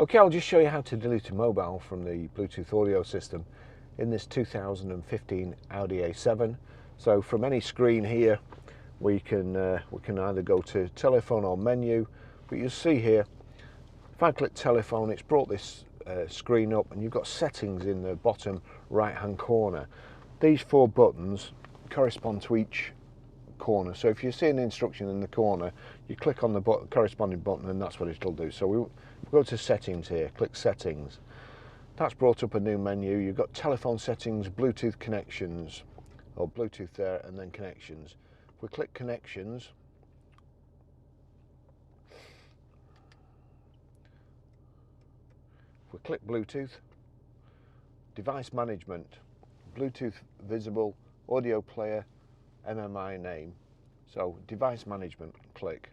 Okay, I'll just show you how to delete a mobile from the Bluetooth audio system in this 2015 Audi A7. So from any screen here, we can either go to telephone or menu, but you'll see here, if I click telephone, it's brought this screen up and you've got settings in the bottom right hand corner. These 4 buttons correspond to each corner, so if you see an instruction in the corner, you click on the corresponding button and that's what it'll do. So we go to settings here, click settings. That's brought up a new menu. You've got telephone settings, Bluetooth connections, or Bluetooth there, and then connections. If we click connections, if we click Bluetooth, device management, Bluetooth visible, audio player, MMI name. So device management, click.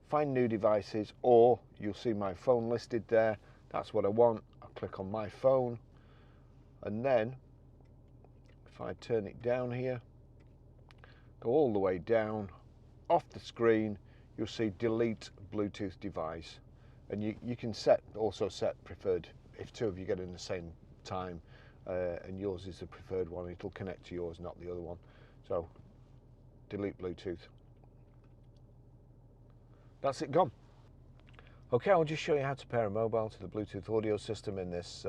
Find new devices, or you'll see my phone listed there. That's what I want. I'll click on my phone, and then if I turn it down here, go all the way down, off the screen, you'll see delete Bluetooth device. And you can also set preferred. If 2 of you get in the same time and yours is the preferred one, it'll connect to yours, not the other one. So delete Bluetooth. That's it, gone. Okay, I'll just show you how to pair a mobile to the Bluetooth audio system in this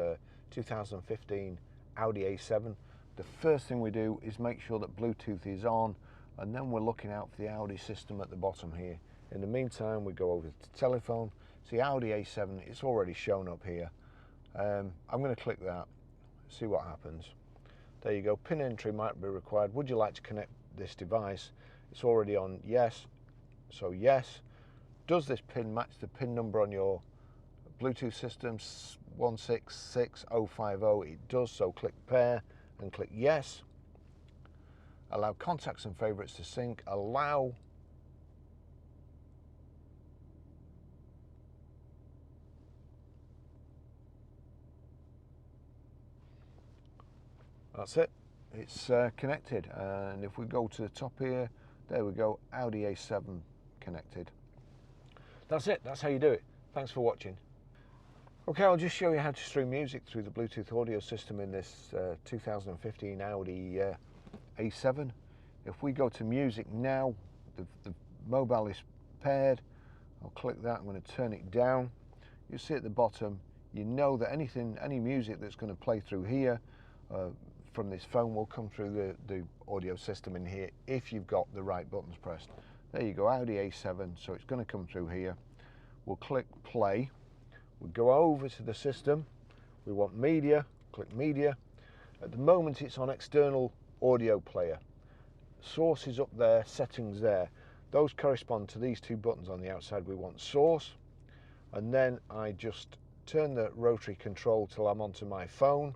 2015 Audi A7. The first thing we do is make sure that Bluetooth is on, and then we're looking out for the Audi system at the bottom here. In the meantime, we go over to telephone. See Audi A7, it's already shown up here. I'm going to click that, see what happens. There you go, pin entry might be required. Would you like to connect this device? It's already on yes, so yes. Does this pin match the pin number on your Bluetooth system 166050? It does, so click pair and click yes. Allow contacts and favorites to sync. Allow. That's it. It's connected. And if we go to the top here, there we go, Audi A7 connected. That's it. That's how you do it. Thanks for watching. Okay, I'll just show you how to stream music through the Bluetooth audio system in this 2015 Audi A7. If we go to music now, the mobile is paired. I'll click that. I'm going to turn it down. You see at the bottom, you know that any music that's going to play through here from this phone will come through the audio system in here if you've got the right buttons pressed. There you go, Audi A7, so it's going to come through here. We'll click play. We'll go over to the system. We want media, click media. At the moment it's on external audio player. Source is up there, settings there. Those correspond to these 2 buttons on the outside. We want source, and then I just turn the rotary control till I'm onto my phone.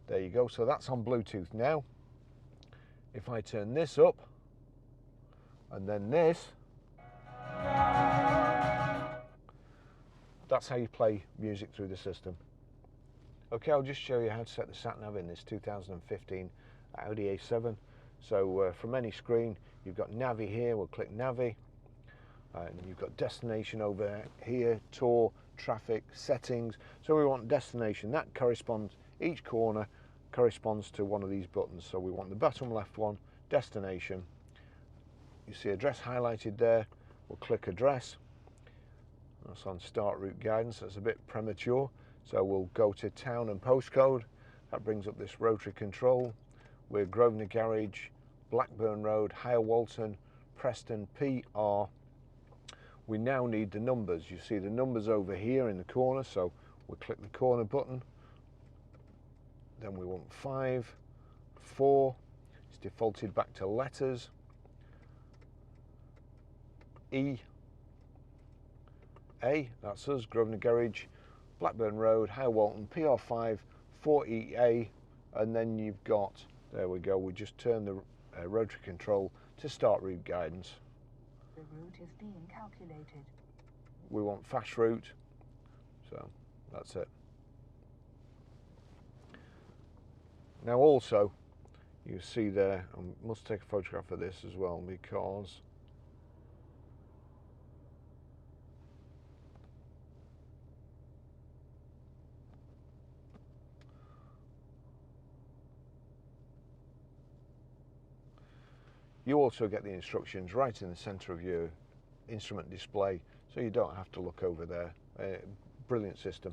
There you go, so that's on Bluetooth now. If I turn this up, and then this, that's how you play music through the system. Okay, I'll just show you how to set the sat-nav in this 2015 Audi A7. So from any screen, you've got Navi here, we'll click Navi. And you've got destination over here, tour, traffic, settings. So we want destination, that corresponds, each corner corresponds to one of these buttons. So we want the bottom left one, destination. You see address highlighted there, we'll click address. That's on start route guidance, that's a bit premature. So we'll go to town and postcode. That brings up this rotary control. We're Grosvenor Garage, Blackburn Road, Higher Walton, Preston, PR. We now need the numbers. You see the numbers over here in the corner, so we'll click the corner button. Then we want 5, 4, it's defaulted back to letters. E, A, that's us, Grosvenor Garage, Blackburn Road, Higher Walton, PR5, 4EA, and then you've got, there we go, we just turn the rotary control to start route guidance. The route is being calculated. We want fast route, so that's it. Now also, you see there, I must take a photograph of this as well because You also get the instructions right in the centre of your instrument display, so you don't have to look over there. Brilliant system.